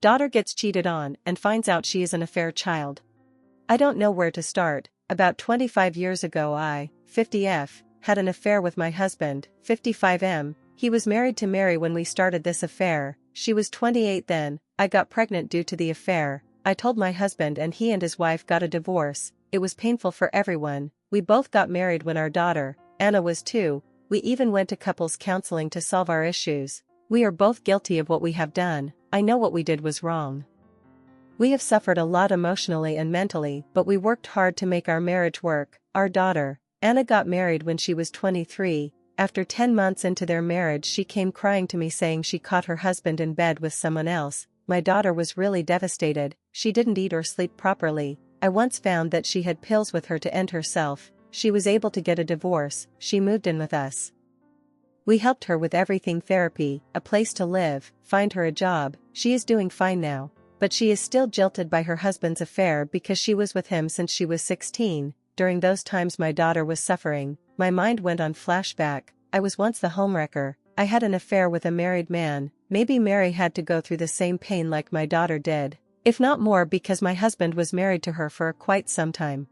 Daughter gets cheated on and finds out she is an affair child. I don't know where to start. About 25 years ago I, 50F, had an affair with my husband, 55M. He was married to Mary when we started this affair. She was 28 then. I got pregnant due to the affair. I told my husband and he and his wife got a divorce. It was painful for everyone. We both got married when our daughter, Anna, was 2. We even went to couples counseling to solve our issues. We are both guilty of what we have done. I know what we did was wrong. We have suffered a lot emotionally and mentally, but we worked hard to make our marriage work. Our daughter, Anna, got married when she was 23. After 10 months into their marriage, she came crying to me saying she caught her husband in bed with someone else. My daughter was really devastated. She didn't eat or sleep properly. I once found that she had pills with her to end herself. She was able to get a divorce. She moved in with us. We helped her with everything: therapy, a place to live, find her a job. She is doing fine now. But she is still jilted by her husband's affair because she was with him since she was 16. During those times my daughter was suffering. My mind went on flashback. I was once the homewrecker. I had an affair with a married man. Maybe Mary had to go through the same pain like my daughter did, if not more, because my husband was married to her for quite some time.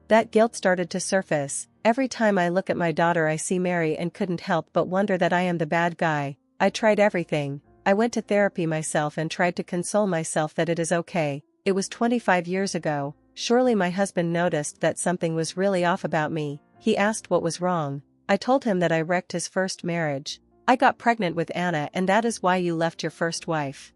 That guilt started to surface. Every time I look at my daughter I see Mary and couldn't help but wonder that I am the bad guy. I tried everything. I went to therapy myself and tried to console myself that it is okay. It was 25 years ago. Surely my husband noticed that something was really off about me. He asked what was wrong. I told him that I wrecked his first marriage. I got pregnant with Anna, and that is why you left your first wife.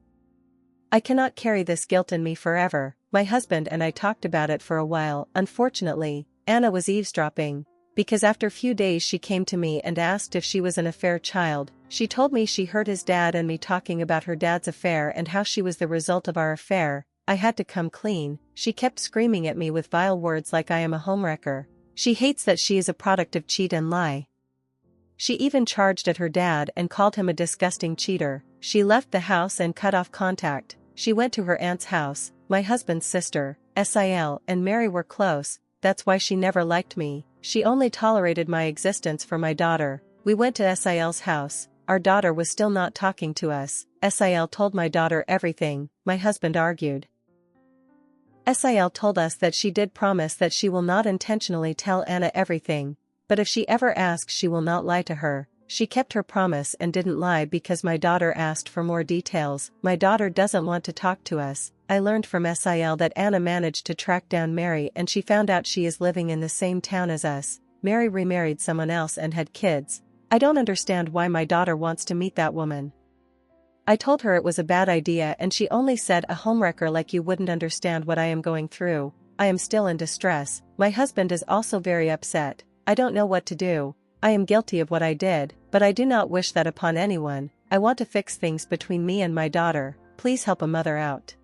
I cannot carry this guilt in me forever. My husband and I talked about it for a while. Unfortunately, Anna was eavesdropping, because after a few days she came to me and asked if she was an affair child. She told me she heard his dad and me talking about her dad's affair and how she was the result of our affair. I had to come clean. She kept screaming at me with vile words like I am a homewrecker. She hates that she is a product of cheat and lie. She even charged at her dad and called him a disgusting cheater. She left the house and cut off contact. She went to her aunt's house. My husband's sister, Sil, and Mary were close. That's why she never liked me. She only tolerated my existence for my daughter. We went to Sil's house. Our daughter was still not talking to us. Sil told my daughter everything. My husband argued. Sil told us that she did promise that she will not intentionally tell Anna everything, but if she ever asks she will not lie to her. She kept her promise and didn't lie because my daughter asked for more details. My daughter doesn't want to talk to us. I learned from Sil that Anna managed to track down Mary and she found out she is living in the same town as us. Mary remarried someone else and had kids. I don't understand why my daughter wants to meet that woman. I told her it was a bad idea and she only said, a homewrecker like you wouldn't understand what I am going through. I am still in distress. My husband is also very upset. I don't know what to do. I am guilty of what I did, but I do not wish that upon anyone. I want to fix things between me and my daughter. Please help a mother out.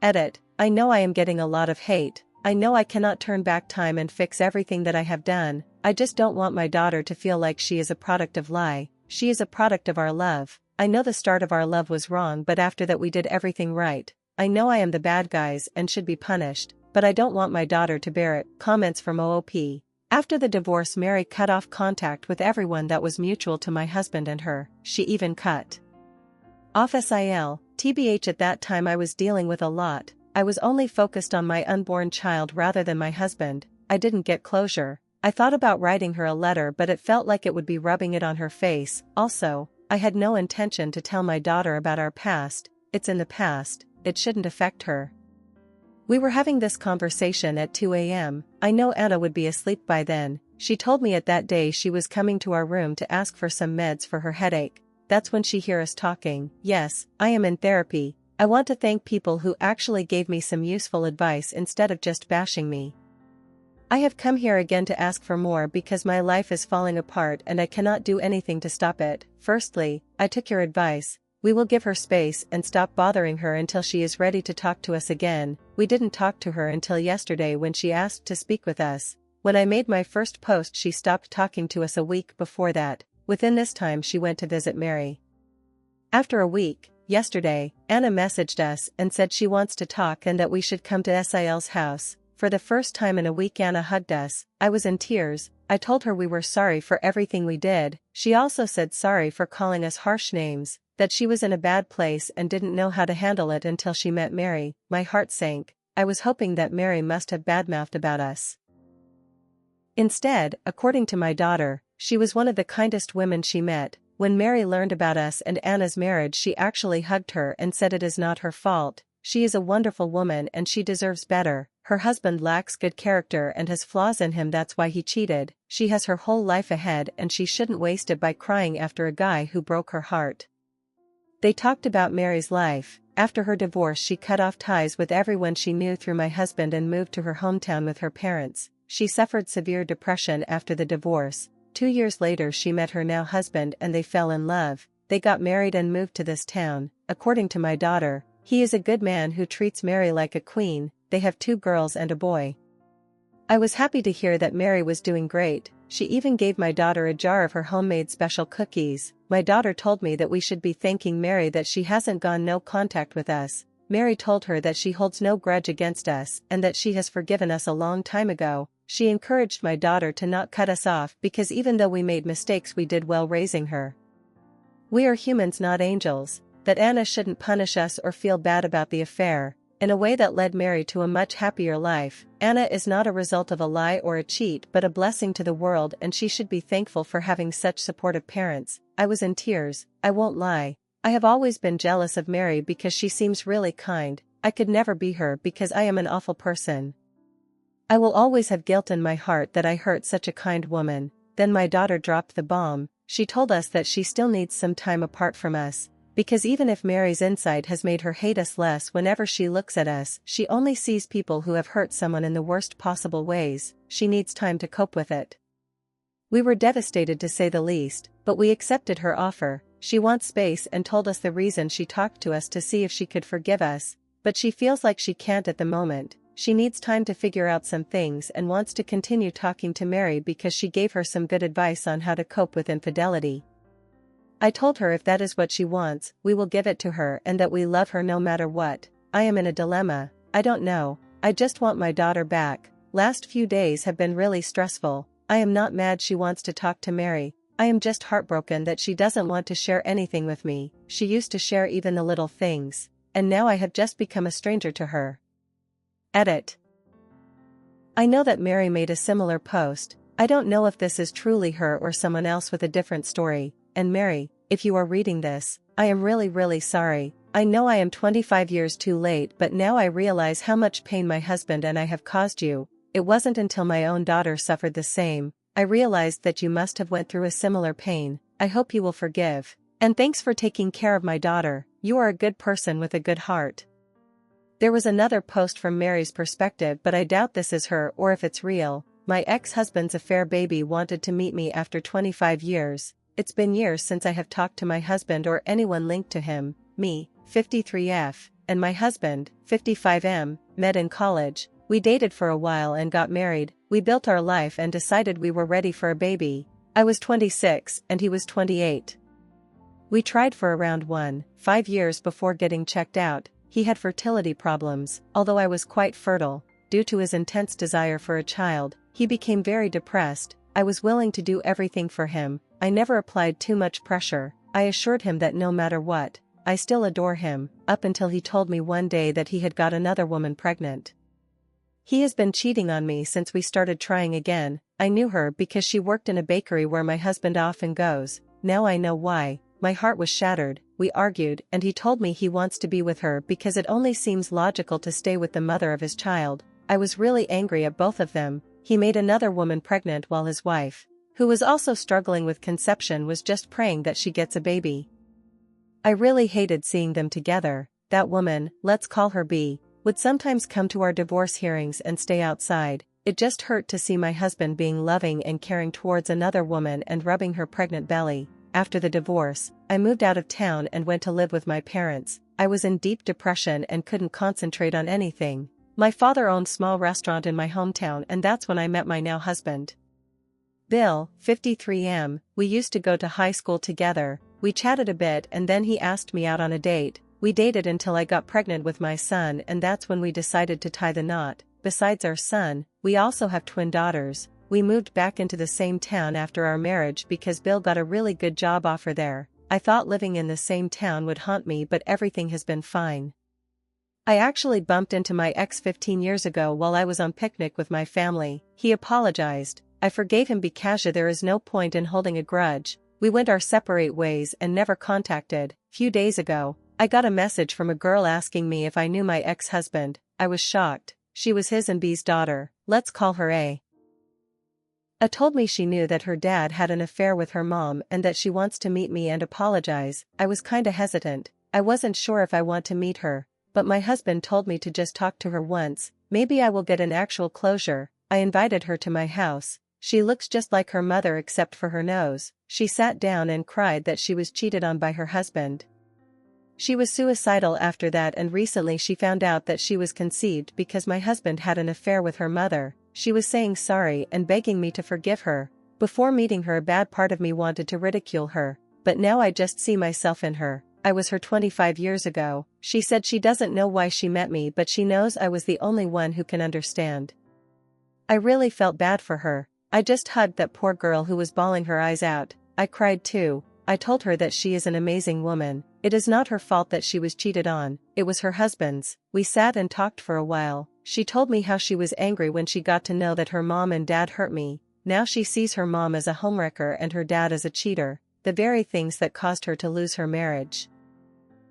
Edit. I know I am getting a lot of hate. I know I cannot turn back time and fix everything that I have done. I just don't want my daughter to feel like she is a product of lie. She is a product of our love. I know the start of our love was wrong, but after that we did everything right. I know I am the bad guys and should be punished, but I don't want my daughter to bear it. Comments from OOP. After the divorce, Mary cut off contact with everyone that was mutual to my husband and her. She even cut off Sil. TBH, at that time I was dealing with a lot. I was only focused on my unborn child rather than my husband. I didn't get closure. I thought about writing her a letter, but it felt like it would be rubbing it on her face. Also, I had no intention to tell my daughter about our past. It's in the past. It shouldn't affect her. We were having this conversation at 2 a.m. I know Anna would be asleep by then. She told me at that day she was coming to our room to ask for some meds for her headache. That's when she heard us talking. Yes, I am in therapy. I want to thank people who actually gave me some useful advice instead of just bashing me. I have come here again to ask for more because my life is falling apart and I cannot do anything to stop it. Firstly, I took your advice. We will give her space and stop bothering her until she is ready to talk to us again. We didn't talk to her until yesterday when she asked to speak with us. When I made my first post, she stopped talking to us a week before that. Within this time she went to visit Mary. After a week, yesterday, Anna messaged us and said she wants to talk and that we should come to Sil's house. For the first time in a week Anna hugged us. I was in tears. I told her we were sorry for everything we did. She also said sorry for calling us harsh names, that she was in a bad place and didn't know how to handle it until she met Mary. My heart sank. I was hoping that Mary must have badmouthed about us. Instead, according to my daughter, she was one of the kindest women she met. When Mary learned about us and Anna's marriage, she actually hugged her and said it is not her fault. She is a wonderful woman and she deserves better. Her husband lacks good character and has flaws in him, that's why he cheated. She has her whole life ahead and she shouldn't waste it by crying after a guy who broke her heart. They talked about Mary's life. After her divorce, she cut off ties with everyone she knew through my husband and moved to her hometown with her parents. She suffered severe depression after the divorce. 2 years later she met her now husband and they fell in love. They got married and moved to this town. According to my daughter, he is a good man who treats Mary like a queen. They have 2 girls and a boy. I was happy to hear that Mary was doing great. She even gave my daughter a jar of her homemade special cookies. My daughter told me that we should be thanking Mary that she hasn't gone no contact with us. Mary told her that she holds no grudge against us and that she has forgiven us a long time ago. She encouraged my daughter to not cut us off because even though we made mistakes, we did well raising her. We are humans, not angels. That Anna shouldn't punish us or feel bad about the affair, in a way that led Mary to a much happier life. Anna is not a result of a lie or a cheat but a blessing to the world, and she should be thankful for having such supportive parents. I was in tears, I won't lie. I have always been jealous of Mary because she seems really kind. I could never be her because I am an awful person. I will always have guilt in my heart that I hurt such a kind woman. Then my daughter dropped the bomb. She told us that she still needs some time apart from us, because even if Mary's insight has made her hate us less, whenever she looks at us, she only sees people who have hurt someone in the worst possible ways. She needs time to cope with it. We were devastated to say the least, but we accepted her offer. She wants space and told us the reason. She talked to us to see if she could forgive us, but she feels like she can't at the moment. She needs time to figure out some things and wants to continue talking to Mary because she gave her some good advice on how to cope with infidelity. I told her if that is what she wants, we will give it to her and that we love her no matter what. I am in a dilemma. I don't know. I just want my daughter back. Last few days have been really stressful. I am not mad she wants to talk to Mary. I am just heartbroken that she doesn't want to share anything with me. She used to share even the little things, and now I have just become a stranger to her. Edit. I know that Mary made a similar post. I don't know if this is truly her or someone else with a different story. And Mary, if you are reading this, I am really sorry. I know I am 25 years too late, but now I realize how much pain my husband and I have caused you. It wasn't until my own daughter suffered the same, I realized that you must have went through a similar pain. I hope you will forgive. And thanks for taking care of my daughter. You are a good person with a good heart. There was another post from Mary's perspective, but I doubt this is her or if it's real. My ex-husband's affair baby wanted to meet me after 25 years. It's been years since I have talked to my husband or anyone linked to him. Me, 53F, and my husband, 55M, met in college. We dated for a while and got married. We built our life and decided we were ready for a baby. I was 26 and he was 28. We tried for around 5 years before getting checked out. He had fertility problems. Although I was quite fertile, due to his intense desire for a child, he became very depressed. I was willing to do everything for him. I never applied too much pressure. I assured him that no matter what, I still adore him, up until he told me one day that he had got another woman pregnant. He has been cheating on me since we started trying again. I knew her because she worked in a bakery where my husband often goes. Now I know why. My heart was shattered. We argued and he told me he wants to be with her because it only seems logical to stay with the mother of his child. I was really angry at both of them. He made another woman pregnant while his wife, who was also struggling with conception, was just praying that she gets a baby. I really hated seeing them together. That woman, let's call her B, would sometimes come to our divorce hearings and stay outside. It just hurt to see my husband being loving and caring towards another woman and rubbing her pregnant belly. After the divorce, I moved out of town and went to live with my parents. I was in deep depression and couldn't concentrate on anything. My father owned a small restaurant in my hometown, and that's when I met my now husband. Bill, 53M, we used to go to high school together. We chatted a bit and then he asked me out on a date. We dated until I got pregnant with my son, and that's when we decided to tie the knot. Besides our son, we also have twin daughters. we moved back into the same town after our marriage because Bill got a really good job offer there. I thought living in the same town would haunt me, but everything has been fine. I actually bumped into my ex 15 years ago while I was on picnic with my family. He apologized. I forgave him because there is no point in holding a grudge. We went our separate ways and never contacted. Few days ago, I got a message from a girl asking me if I knew my ex-husband. I was shocked. She was his and B's daughter. Let's call her A. A told me she knew that her dad had an affair with her mom and that she wants to meet me and apologize. I was kinda hesitant. I wasn't sure if I want to meet her, but my husband told me to just talk to her once. Maybe I will get an actual closure. I invited her to my house. She looks just like her mother except for her nose. She sat down and cried that she was cheated on by her husband. She was suicidal after that, and recently she found out that she was conceived because my husband had an affair with her mother. She was saying sorry and begging me to forgive her. Before meeting her, a bad part of me wanted to ridicule her, but now I just see myself in her. I was her 25 years ago. She said she doesn't know why she met me, but she knows I was the only one who can understand. I really felt bad for her. I just hugged that poor girl who was bawling her eyes out. I cried too. I told her that she is an amazing woman. It is not her fault that she was cheated on, it was her husband's. We sat and talked for a while. She told me how she was angry when she got to know that her mom and dad hurt me. Now she sees her mom as a homewrecker and her dad as a cheater, the very things that caused her to lose her marriage.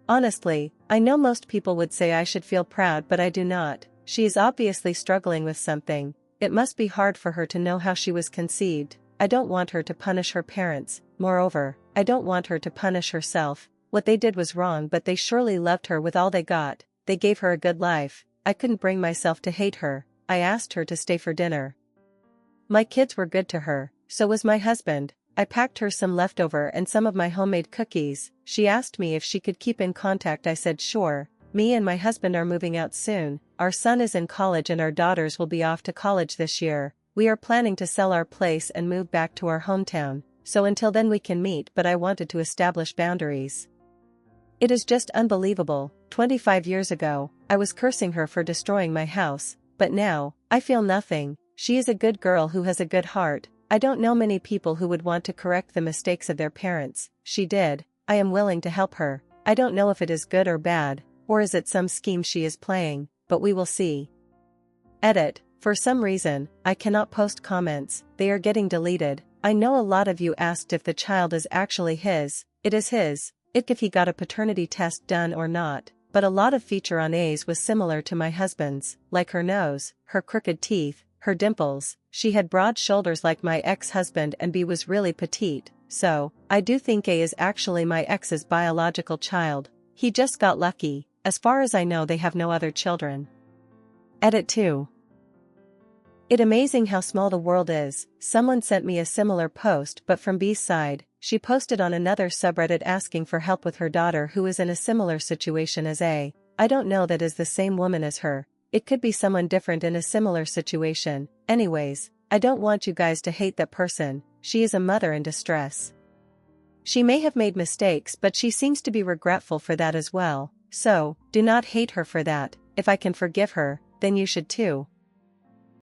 Honestly, I know most people would say I should feel proud, but I do not. She is obviously struggling with something. It must be hard for her to know how she was conceived. I don't want her to punish her parents. Moreover, I don't want her to punish herself. What they did was wrong, but they surely loved her with all they got. They gave her a good life. I couldn't bring myself to hate her. I asked her to stay for dinner. My kids were good to her, so was my husband. I packed her some leftover and some of my homemade cookies. She asked me if she could keep in contact. I said sure. Me and my husband are moving out soon. Our son is in college and our daughters will be off to college this year. We are planning to sell our place and move back to our hometown, so until then we can meet, but I wanted to establish boundaries. It is just unbelievable. 25 years ago, I was cursing her for destroying my house, but now, I feel nothing. She is a good girl who has a good heart. I don't know many people who would want to correct the mistakes of their parents. She did. I am willing to help her. I don't know if it is good or bad, or is it some scheme she is playing, but we will see. Edit. For some reason, I cannot post comments. They are getting deleted. I know a lot of you asked if the child is actually his. It is his. If he got a paternity test done or not, but a lot of feature on A's was similar to my husband's, like her nose, her crooked teeth, her dimples. She had broad shoulders like my ex-husband, and B was really petite, so I do think A is actually my ex's biological child. He just got lucky. As far as I know, they have no other children. Edit 2. It amazing how small the world is. Someone sent me a similar post, but from B's side. She posted on another subreddit asking for help with her daughter who is in a similar situation as A. I don't know that is the same woman as her. It could be someone different in a similar situation. Anyways, I don't want you guys to hate that person. She is a mother in distress. She may have made mistakes, but she seems to be regretful for that as well. So, do not hate her for that. If I can forgive her, then you should too.